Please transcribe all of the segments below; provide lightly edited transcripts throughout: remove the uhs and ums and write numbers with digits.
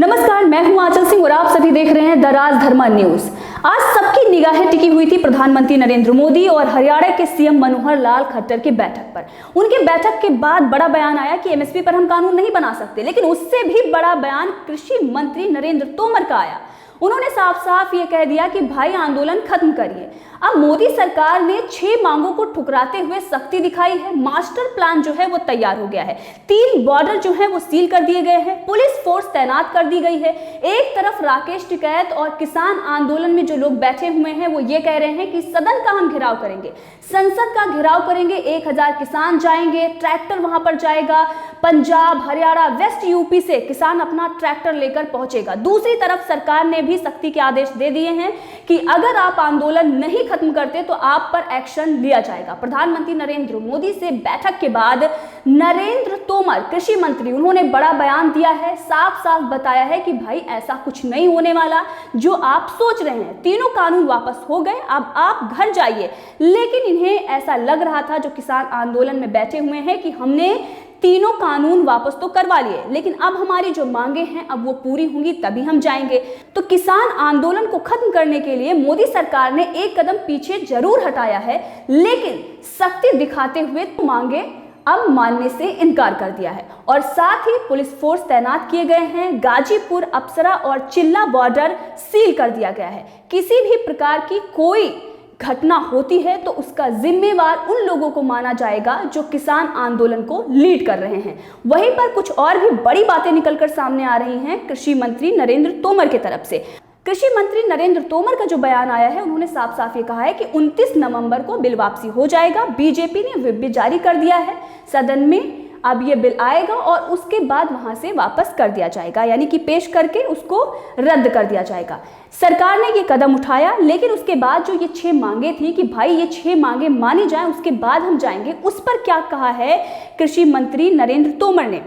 नमस्कार, मैं हूं आंचल सिंह और आप सभी देख रहे हैं द राजधर्मा न्यूज। आज सबकी निगाहें टिकी हुई थी प्रधानमंत्री नरेंद्र मोदी और हरियाणा के सीएम मनोहर लाल खट्टर की बैठक पर। उनके बैठक के बाद बड़ा बयान आया कि एमएसपी पर हम कानून नहीं बना सकते, लेकिन उससे भी बड़ा बयान कृषि मंत्री नरेंद्र तोमर का आया। उन्होंने साफ साफ ये कह दिया कि भाई आंदोलन खत्म करिए। अब मोदी सरकार ने 6 मांगों को ठुकराते हुए सख्ती दिखाई है। मास्टर प्लान जो है वो तैयार हो गया है। 3 बॉर्डर जो है वो सील कर दिए गए हैं। पुलिस फोर्स तैनात कर दी गई है। एक तरफ राकेश टिकैत और किसान आंदोलन में जो लोग बैठे हुए हैं वो ये कह रहे हैं कि सदन का हम घेराव करेंगे, संसद का घेराव करेंगे। 1000 किसान जाएंगे, ट्रैक्टर वहां पर जाएगा। पंजाब, हरियाणा, वेस्ट यूपी से किसान अपना ट्रैक्टर लेकर पहुंचेगा। दूसरी तरफ सरकार ने भी सख्ती के आदेश दे दिए हैं कि अगर आप आंदोलन नहीं खत्म करते तो आप पर एक्शन लिया जाएगा। प्रधानमंत्री नरेंद्र मोदी से बैठक के बाद नरेंद्र तोमर कृषि मंत्री, उन्होंने बड़ा बयान दिया है। साफ साफ बताया है कि भाई ऐसा कुछ नहीं होने वाला जो आप सोच रहे हैं। तीनों कानून वापस हो गए, अब आप घर जाइए। लेकिन इन्हें ऐसा लग रहा था जो किसान आंदोलन में बैठे हुए हैं कि हमने तीनों कानून वापस तो करवा लिए, लेकिन अब हमारी जो मांगे हैं अब वो पूरी होंगी तभी हम जाएंगे। तो किसान आंदोलन को खत्म करने के लिए मोदी सरकार ने एक कदम पीछे जरूर हटाया है, लेकिन सख्ती दिखाते हुए तो मांगे अब मानने से इनकार कर दिया है। और साथ ही पुलिस फोर्स तैनात किए गए हैं। गाजीपुर, अप्सरा और चिल्ला बॉर्डर सील कर दिया गया है। किसी भी प्रकार की कोई घटना होती है तो उसका जिम्मेवार उन लोगों को माना जाएगा जो किसान आंदोलन को लीड कर रहे हैं। वहीं पर कुछ और भी बड़ी बातें निकलकर सामने आ रही हैं कृषि मंत्री नरेंद्र तोमर की तरफ से। कृषि मंत्री नरेंद्र तोमर का जो बयान आया है, उन्होंने साफ साफ ये कहा है कि 29 नवंबर को बिल वापसी हो जाएगा। बीजेपी ने व्हिप भी जारी कर दिया है। सदन में अब ये बिल आएगा और उसके बाद वहां से वापस कर दिया जाएगा, यानी कि पेश करके उसको रद्द कर दिया जाएगा। सरकार ने ये कदम उठाया, लेकिन उसके बाद जो ये 6 मांगे थी कि भाई ये 6 मांगे मानी जाएं, उसके बाद हम जाएंगे, उस पर क्या कहा है कृषि मंत्री नरेंद्र तोमर ने।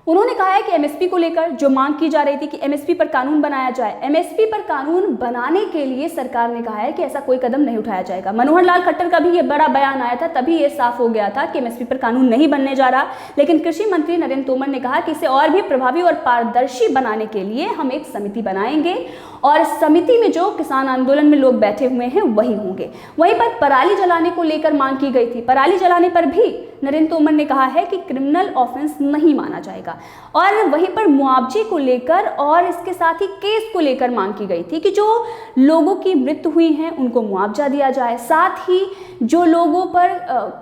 उन्होंने कहा है कि एमएसपी को लेकर जो मांग की जा रही थी कि एमएसपी पर कानून बनाया जाए, एमएसपी पर कानून बनाने के लिए सरकार ने कहा है कि ऐसा कोई कदम नहीं उठाया जाएगा। मनोहर लाल खट्टर का भी ये बड़ा बयान आया था, तभी ये साफ हो गया था कि एमएसपी पर कानून नहीं बनने जा रहा। लेकिन कृषि मंत्री नरेंद्र तोमर ने कहा कि इसे और भी प्रभावी और पारदर्शी बनाने के लिए हम एक समिति बनाएंगे और समिति में जो किसान आंदोलन में लोग बैठे हुए हैं वही होंगे। वहीं पर पराली जलाने को लेकर मांग की गई थी। पराली जलाने पर भी नरेंद्र तोमर ने कहा है कि क्रिमिनल ऑफेंस नहीं माना जाएगा। और वहीं पर मुआवजे को लेकर और इसके साथ ही केस को लेकर मांग की गई थी कि जो लोगों की मृत्यु हुई है उनको मुआवजा दिया जाए। साथ ही जो लोगों पर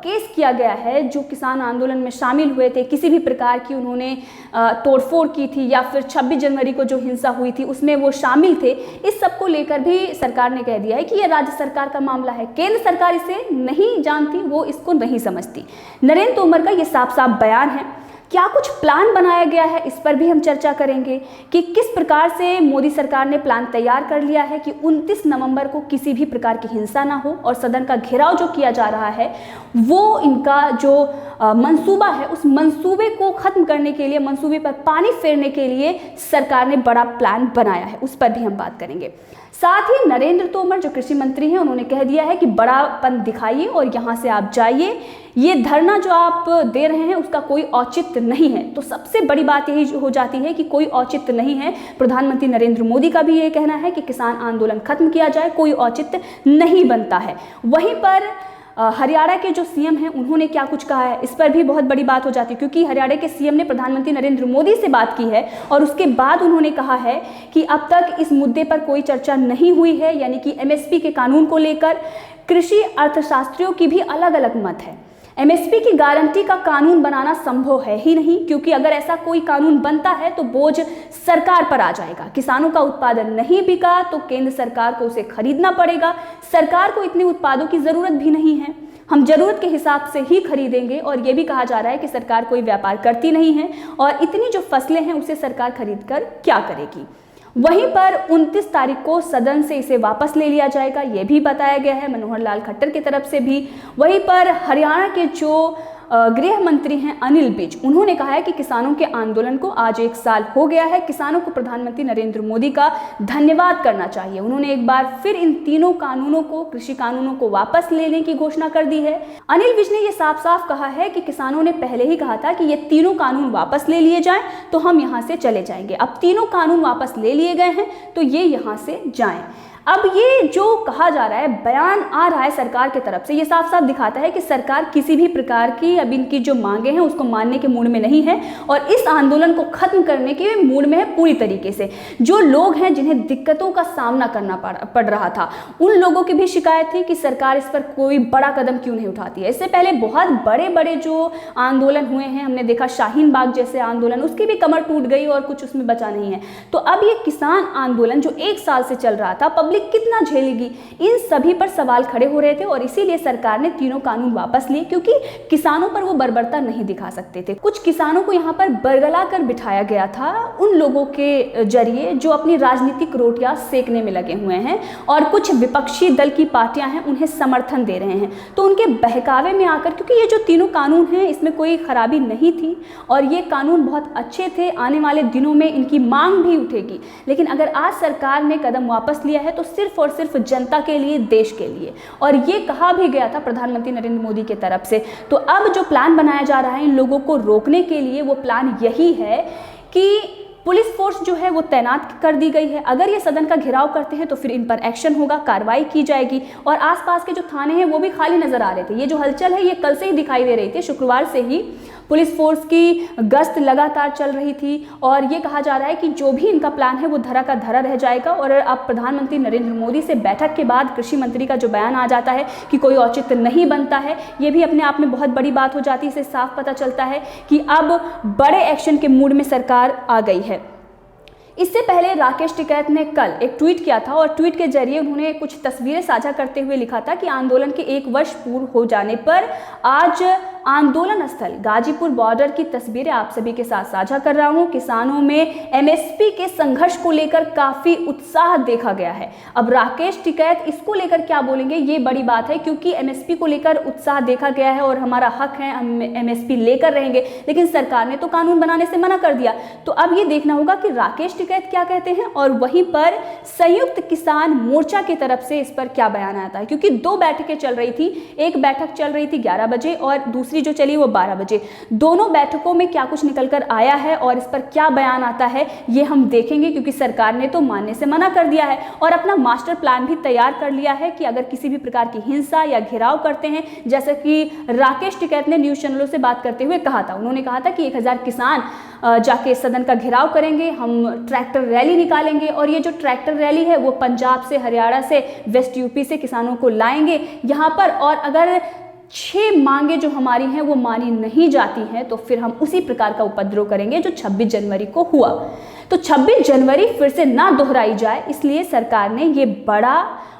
केस किया गया है, जो किसान आंदोलन में शामिल हुए थे, किसी भी प्रकार की उन्होंने तोड़फोड़ की थी या फिर 26 जनवरी को जो हिंसा हुई थी उसमें वो शामिल थे, इस सब को लेकर भी सरकार ने कह दिया है कि ये राज्य सरकार का मामला है। केंद्र सरकार इसे नहीं जानती, वो इसको नहीं समझती। नरेंद्र तोमर का ये साफ साफ बयान है। क्या कुछ प्लान बनाया गया है, इस पर भी हम चर्चा करेंगे कि किस प्रकार से मोदी सरकार ने प्लान तैयार कर लिया है कि 29 नवंबर को किसी भी प्रकार की हिंसा ना हो और सदन का घेराव जो किया जा रहा है वो इनका जो मंसूबा है उस मंसूबे को खत्म करने के लिए, मंसूबे पर पानी फेरने के लिए सरकार ने बड़ा प्लान बनाया है, उस पर भी हम बात करेंगे। साथ ही नरेंद्र तोमर जो कृषि मंत्री हैं, उन्होंने कह दिया है कि बड़ापन दिखाइए और यहाँ से आप जाइए। ये धरना जो आप दे रहे हैं उसका कोई औचित्य नहीं है। तो सबसे बड़ी बात यही हो जाती है कि कोई औचित्य नहीं है। प्रधानमंत्री नरेंद्र मोदी का भी ये कहना है कि किसान आंदोलन खत्म किया जाए, कोई औचित्य नहीं बनता है। वहीं पर हरियाणा के जो सीएम हैं उन्होंने क्या कुछ कहा है, इस पर भी बहुत बड़ी बात हो जाती है, क्योंकि हरियाणा के सीएम ने प्रधानमंत्री नरेंद्र मोदी से बात की है और उसके बाद उन्होंने कहा है कि अब तक इस मुद्दे पर कोई चर्चा नहीं हुई है, यानी कि एमएसपी के कानून को लेकर कृषि अर्थशास्त्रियों की भी अलग अलग मत है। एमएसपी की गारंटी का कानून बनाना संभव है ही नहीं, क्योंकि अगर ऐसा कोई कानून बनता है तो बोझ सरकार पर आ जाएगा। किसानों का उत्पादन नहीं बिका तो केंद्र सरकार को उसे खरीदना पड़ेगा। सरकार को इतने उत्पादों की जरूरत भी नहीं है, हम जरूरत के हिसाब से ही खरीदेंगे। और ये भी कहा जा रहा है कि सरकार कोई व्यापार करती नहीं है और इतनी जो फसलें हैं उसे सरकार खरीद कर क्या करेगी। वहीं पर 29 तारीख को सदन से इसे वापस ले लिया जाएगा, यह भी बताया गया है मनोहर लाल खट्टर की तरफ से भी। वहीं पर हरियाणा के जो गृह मंत्री हैं अनिल विज, उन्होंने कहा है कि किसानों के आंदोलन को आज 1 साल हो गया है। किसानों को प्रधानमंत्री नरेंद्र मोदी का धन्यवाद करना चाहिए। उन्होंने एक बार फिर इन तीनों कानूनों को, कृषि कानूनों को वापस लेने की घोषणा कर दी है। अनिल विज ने यह साफ साफ कहा है कि किसानों ने पहले ही कहा था कि ये तीनों कानून वापस ले लिए जाएं तो हम यहां से चले जाएंगे। अब तीनों कानून वापस ले लिए गए हैं तो ये यहां से जाएं। अब ये जो कहा जा रहा है, बयान आ रहा है सरकार की तरफ से, ये साफ साफ दिखाता है कि सरकार किसी भी प्रकार की अब इनकी जो मांगे हैं उसको मानने के मूड में नहीं है और इस आंदोलन को खत्म करने के मूड में है पूरी तरीके से। जो लोग हैं जिन्हें दिक्कतों का सामना करना पड़ रहा था, उन लोगों की भी शिकायत थी कि सरकार इस पर कोई बड़ा कदम क्यों नहीं उठाती है। इससे पहले बहुत बड़े बड़े जो आंदोलन हुए हैं, हमने देखा शाहीन बाग जैसे आंदोलन, उसकी भी कमर टूट गई और कुछ उसमें बचा नहीं है। तो अब ये किसान आंदोलन जो 1 साल से चल रहा था, पब्लिक कितना झेलेगी, इन सभी पर सवाल खड़े हो रहे थे और इसीलिए सरकार ने तीनों कानून वापस लिए, क्योंकि किसानों पर वो बर्बरता नहीं दिखा सकते थे। कुछ किसानों को यहाँ पर बरगला कर बिठाया गया था उन लोगों के जरिए जो अपनी राजनीतिक रोटियां सेकने में लगे हुए हैं और कुछ विपक्षी दल की पार्टियां हैं उन्हें समर्थन दे रहे हैं। तो उनके बहकावे में आकर, क्योंकि ये जो तीनों कानून हैं इसमें कोई खराबी नहीं थी और ये कानून बहुत अच्छे थे, आने वाले दिनों में इनकी मांग भी उठेगी, लेकिन अगर आज सरकार ने कदम वापस लिया है तो सिर्फ और सिर्फ जनता के लिए, देश के लिए, और ये कहा भी गया था प्रधानमंत्री नरेंद्र मोदी की तरफ से। तो अब जो प्लान बनाया जा रहा है इन लोगों को रोकने के लिए, वो प्लान यही है कि पुलिस फोर्स जो है वो तैनात कर दी गई है। अगर ये सदन का घेराव करते हैं तो फिर इन पर एक्शन होगा, कार्रवाई की जाएगी। और आसपास के जो थाने हैं वो भी खाली नजर आ रहे थे। ये जो हलचल है ये कल से ही दिखाई दे रही थी, शुक्रवार से ही पुलिस फोर्स की गश्त लगातार चल रही थी और ये कहा जा रहा है कि जो भी इनका प्लान है वो धरा का धरा रह जाएगा। और अब प्रधानमंत्री नरेंद्र मोदी से बैठक के बाद कृषि मंत्री का जो बयान आ जाता है कि कोई औचित्य नहीं बनता है, ये भी अपने आप में बहुत बड़ी बात हो जाती है। इससे साफ पता चलता है कि अब बड़े एक्शन के मूड में सरकार आ गई है। इससे पहले राकेश टिकैत ने कल एक ट्वीट किया था और ट्वीट के जरिए उन्होंने कुछ तस्वीरें साझा करते हुए लिखा था कि आंदोलन के 1 वर्ष पूर्ण हो जाने पर आज आंदोलन स्थल गाजीपुर बॉर्डर की तस्वीरें आप सभी के साथ साझा कर रहा हूं। किसानों में एमएसपी के संघर्ष को लेकर काफी उत्साह देखा गया है। अब राकेश टिकैत इसको लेकर क्या बोलेंगे ये बड़ी बात है, क्योंकि एमएसपी को लेकर उत्साह देखा गया है और हमारा हक है, हम एमएसपी लेकर रहेंगे, लेकिन सरकार ने तो कानून बनाने से मना कर दिया। तो अब ये देखना होगा कि राकेश टिकैत क्या कहते हैं और वहीं पर संयुक्त किसान मोर्चा की तरफ से इस पर क्या बयान आता है, क्योंकि 2 बैठकें चल रही थी। एक बैठक चल रही थी 11 बजे और दूसरी जो चली वो 12 बजे। दोनों बैठकों में क्या कुछ निकलकर आया है और इस पर क्या बयान आता है ये हम देखेंगे, क्योंकि सरकार ने तो मानने से मना कर दिया है और अपना मास्टर प्लान भी तैयार कर लिया है कि अगर किसी भी प्रकार की हिंसा या घेराव करते हैं, जैसा कि राकेश टिकैत ने न्यूज चैनलों से बात करते हुए कहा था, उन्होंने कहा था कि 1000 किसान जाके सदन का घेराव करेंगे, हम ट्रैक्टर रैली निकालेंगे और ये जो ट्रैक्टर रैली है वो पंजाब से, हरियाणा से, वेस्ट यूपी से किसानों को लाएंगे यहाँ पर। और अगर 6 मांगे जो हमारी हैं वो मानी नहीं जाती हैं तो फिर हम उसी प्रकार का उपद्रव करेंगे जो 26 जनवरी को हुआ। तो 26 जनवरी फिर से ना दोहराई जाए, इसलिए सरकार ने ये बड़ा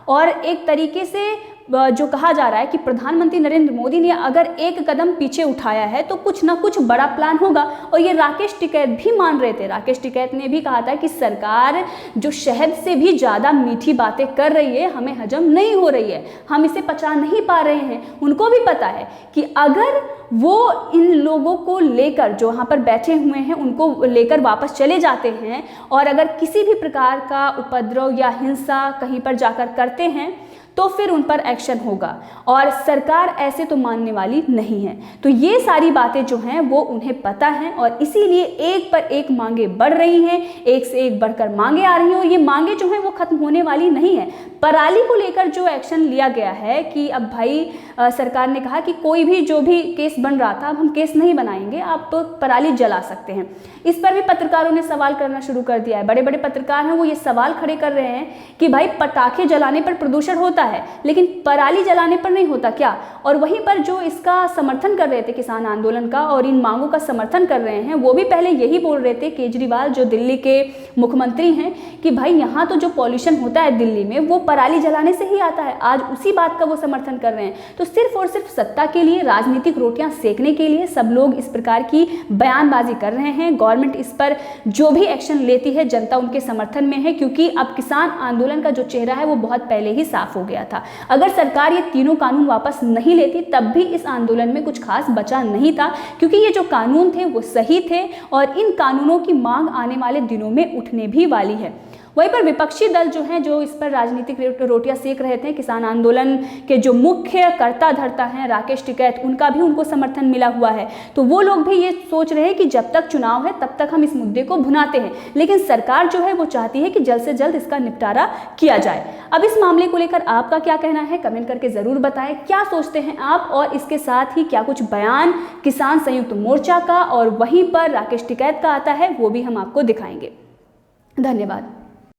और एक तरीके से जो कहा जा रहा है कि प्रधानमंत्री नरेंद्र मोदी ने अगर एक कदम पीछे उठाया है तो कुछ ना कुछ बड़ा प्लान होगा। और ये राकेश टिकैत भी मान रहे थे। राकेश टिकैत ने भी कहा था कि सरकार जो शहद से भी ज़्यादा मीठी बातें कर रही है, हमें हजम नहीं हो रही है, हम इसे पचा नहीं पा रहे हैं। उनको भी पता है कि अगर वो इन लोगों को लेकर जो वहाँ पर बैठे हुए हैं उनको लेकर वापस चले जाते हैं और अगर किसी भी प्रकार का उपद्रव या हिंसा कहीं पर जाकर करते हैं तो फिर उन पर एक्शन होगा और सरकार ऐसे तो मानने वाली नहीं है। तो ये सारी बातें जो हैं वो उन्हें पता है और इसीलिए एक पर एक मांगे बढ़ रही हैं, एक से एक बढ़कर मांगे आ रही हैं और ये मांगे जो हैं वो खत्म होने वाली नहीं है। पराली को लेकर जो एक्शन लिया गया है कि अब भाई सरकार ने कहा कि कोई भी जो भी केस बन रहा था अब हम केस नहीं बनाएंगे, आप पराली जला सकते हैं। इस पर भी पत्रकारों ने सवाल करना शुरू कर दिया है। बड़े बड़े पत्रकार हैं वो ये सवाल खड़े कर रहे हैं कि भाई पटाखे जलाने पर प्रदूषण होता है लेकिन पराली जलाने पर नहीं होता क्या? और वहीं पर जो इसका समर्थन कर रहे थे किसान आंदोलन का और इन मांगों का समर्थन कर रहे हैं वो भी पहले यही बोल रहे थे, केजरीवाल जो दिल्ली के मुख्यमंत्री हैं, कि भाई यहाँ तो जो पॉल्यूशन होता है दिल्ली में वो पराली जलाने से ही आता है। आज उसी बात का वो समर्थन कर रहे हैं। तो सिर्फ और सिर्फ सत्ता के लिए, राजनीतिक रोटियां सेकने के लिए सब लोग इस प्रकार की बयानबाजी कर रहे हैं। गवर्नमेंट इस पर जो भी एक्शन लेती है जनता उनके समर्थन में है, क्योंकि अब किसान आंदोलन का जो चेहरा है वो बहुत पहले ही साफ हो गया। गया था। अगर सरकार ये तीनों कानून वापस नहीं लेती तब भी इस आंदोलन में कुछ खास बचा नहीं था, क्योंकि ये जो कानून थे वो सही थे और इन कानूनों की मांग आने वाले दिनों में उठने भी वाली है। वहीं पर विपक्षी दल जो हैं, जो इस पर राजनीतिक रोटियां सेक रहे थे, किसान आंदोलन के जो मुख्य कर्ता धर्ता हैं राकेश टिकैत, उनका भी उनको समर्थन मिला हुआ है। तो वो लोग भी ये सोच रहे हैं कि जब तक चुनाव है तब तक हम इस मुद्दे को भुनाते हैं, लेकिन सरकार जो है वो चाहती है कि जल्द से जल्द इसका निपटारा किया जाए। अब इस मामले को लेकर आपका क्या कहना है, कमेंट करके जरूर बताएं। क्या सोचते हैं आप? और इसके साथ ही क्या कुछ बयान किसान संयुक्त मोर्चा का और वहीं पर राकेश टिकैत का आता है, वो भी हम आपको दिखाएंगे। धन्यवाद।